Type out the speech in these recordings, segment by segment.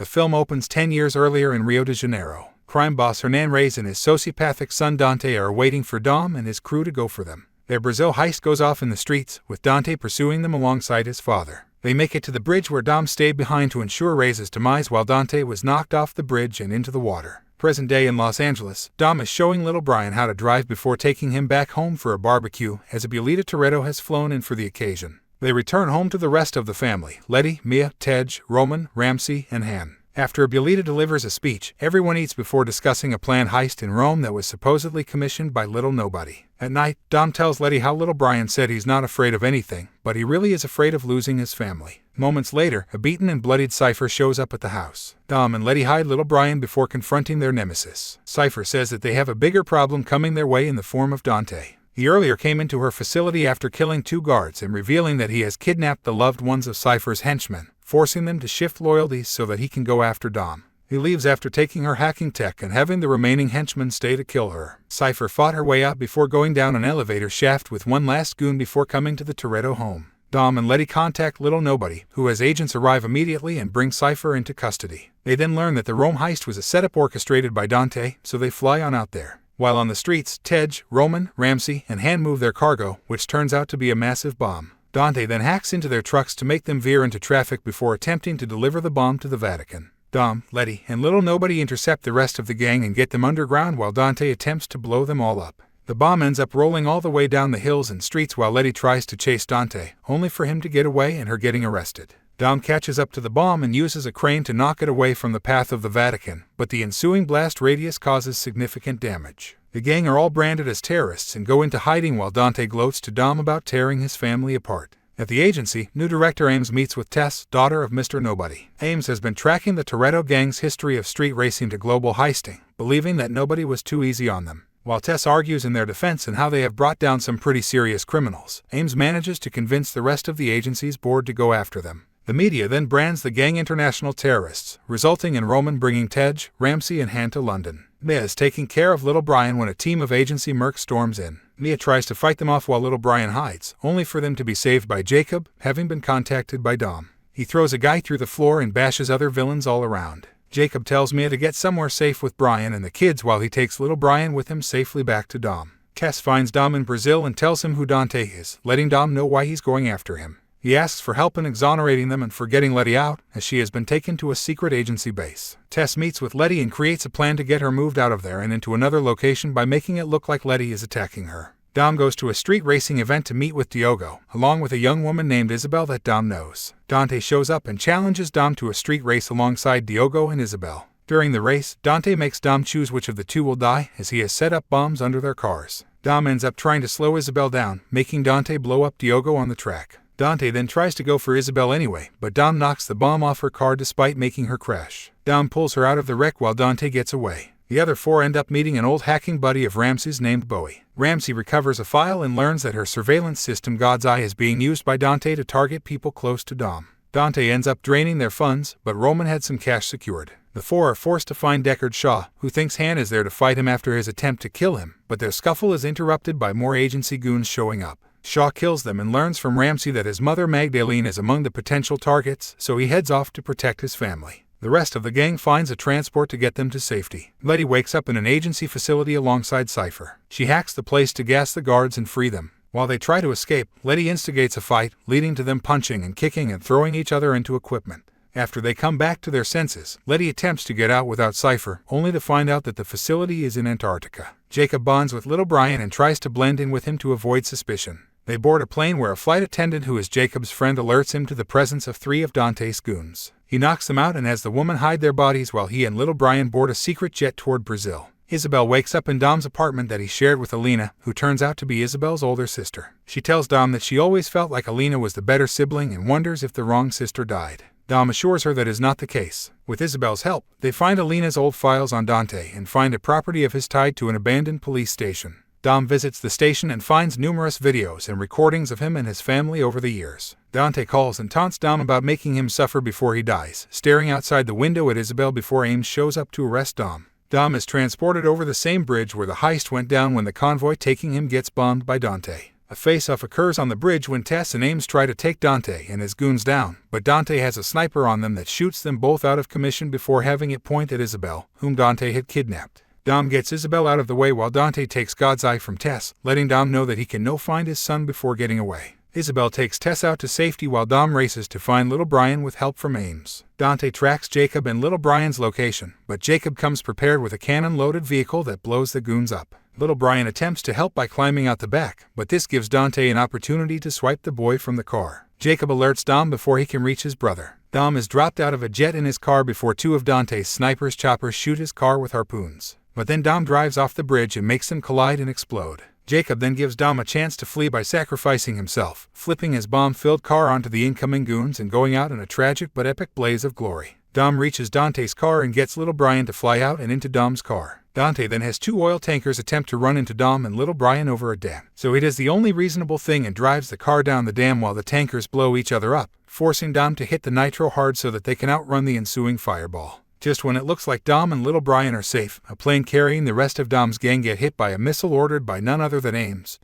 The film opens 10 years earlier in Rio de Janeiro. Crime boss Hernan Reyes and his sociopathic son Dante are waiting for Dom and his crew to go for them. Their Brazil heist goes off in the streets, with Dante pursuing them alongside his father. They make it to the bridge where Dom stayed behind to ensure Reyes' demise while Dante was knocked off the bridge and into the water. Present day in Los Angeles, Dom is showing little Brian how to drive before taking him back home for a barbecue, as Abuelita Toretto has flown in for the occasion. They return home to the rest of the family: Letty, Mia, Tej, Roman, Ramsey, and Han. After Abuelita delivers a speech, everyone eats before discussing a planned heist in Rome that was supposedly commissioned by Little Nobody. At night, Dom tells Letty how little Brian said he's not afraid of anything, but he really is afraid of losing his family. Moments later, a beaten and bloodied Cypher shows up at the house. Dom and Letty hide little Brian before confronting their nemesis. Cypher says that they have a bigger problem coming their way in the form of Dante. He earlier came into her facility after killing 2 guards and revealing that he has kidnapped the loved ones of Cypher's henchmen, forcing them to shift loyalties so that he can go after Dom. He leaves after taking her hacking tech and having the remaining henchmen stay to kill her. Cypher fought her way out before going down an elevator shaft with one last goon before coming to the Toretto home. Dom and Letty contact Little Nobody, who has agents arrive immediately and bring Cypher into custody. They then learn that the Rome heist was a setup orchestrated by Dante, so they fly on out there. While on the streets, Tej, Roman, Ramsey, and Han move their cargo, which turns out to be a massive bomb. Dante then hacks into their trucks to make them veer into traffic before attempting to deliver the bomb to the Vatican. Dom, Letty, and Little Nobody intercept the rest of the gang and get them underground while Dante attempts to blow them all up. The bomb ends up rolling all the way down the hills and streets while Letty tries to chase Dante, only for him to get away and her getting arrested. Dom catches up to the bomb and uses a crane to knock it away from the path of the Vatican, but the ensuing blast radius causes significant damage. The gang are all branded as terrorists and go into hiding while Dante gloats to Dom about tearing his family apart. At the agency, new director Ames meets with Tess, daughter of Mr. Nobody. Ames has been tracking the Toretto gang's history of street racing to global heisting, believing that nobody was too easy on them. While Tess argues in their defense and how they have brought down some pretty serious criminals, Ames manages to convince the rest of the agency's board to go after them. The media then brands the gang international terrorists, resulting in Roman bringing Tej, Ramsey, and Han to London. Mia is taking care of little Brian when a team of agency mercs storms in. Mia tries to fight them off while little Brian hides, only for them to be saved by Jacob, having been contacted by Dom. He throws a guy through the floor and bashes other villains all around. Jacob tells Mia to get somewhere safe with Brian and the kids while he takes little Brian with him safely back to Dom. Tess finds Dom in Brazil and tells him who Dante is, letting Dom know why he's going after him. He asks for help in exonerating them and for getting Letty out, as she has been taken to a secret agency base. Tess meets with Letty and creates a plan to get her moved out of there and into another location by making it look like Letty is attacking her. Dom goes to a street racing event to meet with Diogo, along with a young woman named Isabel that Dom knows. Dante shows up and challenges Dom to a street race alongside Diogo and Isabel. During the race, Dante makes Dom choose which of the two will die, as he has set up bombs under their cars. Dom ends up trying to slow Isabel down, making Dante blow up Diogo on the track. Dante then tries to go for Isabel anyway, but Dom knocks the bomb off her car despite making her crash. Dom pulls her out of the wreck while Dante gets away. The other 4 end up meeting an old hacking buddy of Ramsey's named Bowie. Ramsey recovers a file and learns that her surveillance system God's Eye is being used by Dante to target people close to Dom. Dante ends up draining their funds, but Roman had some cash secured. The 4 are forced to find Deckard Shaw, who thinks Han is there to fight him after his attempt to kill him, but their scuffle is interrupted by more agency goons showing up. Shaw kills them and learns from Ramsey that his mother Magdalene is among the potential targets, so he heads off to protect his family. The rest of the gang finds a transport to get them to safety. Letty wakes up in an agency facility alongside Cypher. She hacks the place to gas the guards and free them. While they try to escape, Letty instigates a fight, leading to them punching and kicking and throwing each other into equipment. After they come back to their senses, Letty attempts to get out without Cypher, only to find out that the facility is in Antarctica. Jacob bonds with little Brian and tries to blend in with him to avoid suspicion. They board a plane where a flight attendant who is Jacob's friend alerts him to the presence of 3 of Dante's goons. He knocks them out and has the woman hide their bodies while he and little Brian board a secret jet toward Brazil. Isabel wakes up in Dom's apartment that he shared with Alina, who turns out to be Isabel's older sister. She tells Dom that she always felt like Alina was the better sibling and wonders if the wrong sister died. Dom assures her that is not the case. With Isabel's help, they find Alina's old files on Dante and find a property of his tied to an abandoned police station. Dom visits the station and finds numerous videos and recordings of him and his family over the years. Dante calls and taunts Dom about making him suffer before he dies, staring outside the window at Isabel before Ames shows up to arrest Dom. Dom is transported over the same bridge where the heist went down when the convoy taking him gets bombed by Dante. A face-off occurs on the bridge when Tess and Ames try to take Dante and his goons down, but Dante has a sniper on them that shoots them both out of commission before having it point at Isabel, whom Dante had kidnapped. Dom gets Isabel out of the way while Dante takes God's eye from Tess, letting Dom know that he can find his son before getting away. Isabel takes Tess out to safety while Dom races to find little Brian with help from Ames. Dante tracks Jacob and little Brian's location, but Jacob comes prepared with a cannon-loaded vehicle that blows the goons up. Little Brian attempts to help by climbing out the back, but this gives Dante an opportunity to swipe the boy from the car. Jacob alerts Dom before he can reach his brother. Dom is dropped out of a jet in his car before two of Dante's sniper's choppers shoot his car with harpoons. But then Dom drives off the bridge and makes them collide and explode. Jacob then gives Dom a chance to flee by sacrificing himself, flipping his bomb-filled car onto the incoming goons and going out in a tragic but epic blaze of glory. Dom reaches Dante's car and gets little Brian to fly out and into Dom's car. Dante then has two oil tankers attempt to run into Dom and little Brian over a dam. So he does the only reasonable thing and drives the car down the dam while the tankers blow each other up, forcing Dom to hit the nitro hard so that they can outrun the ensuing fireball. Just when it looks like Dom and little Brian are safe, a plane carrying the rest of Dom's gang get hit by a missile ordered by none other than Ames,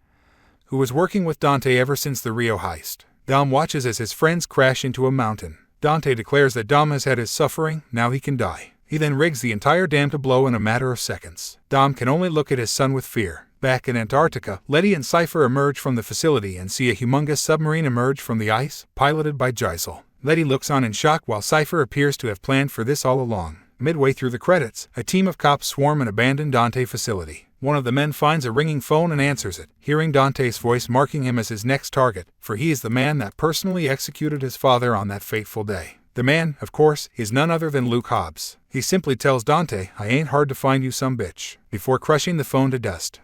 who was working with Dante ever since the Rio heist. Dom watches as his friends crash into a mountain. Dante declares that Dom has had his suffering, now he can die. He then rigs the entire dam to blow in a matter of seconds. Dom can only look at his son with fear. Back in Antarctica, Letty and Cypher emerge from the facility and see a humongous submarine emerge from the ice, piloted by Geisel. Letty looks on in shock while Cypher appears to have planned for this all along. Midway through the credits, a team of cops swarm an abandoned Dante facility. One of the men finds a ringing phone and answers it, hearing Dante's voice marking him as his next target, for he is the man that personally executed his father on that fateful day. The man, of course, is none other than Luke Hobbs. He simply tells Dante, "I ain't hard to find, you some bitch," before crushing the phone to dust.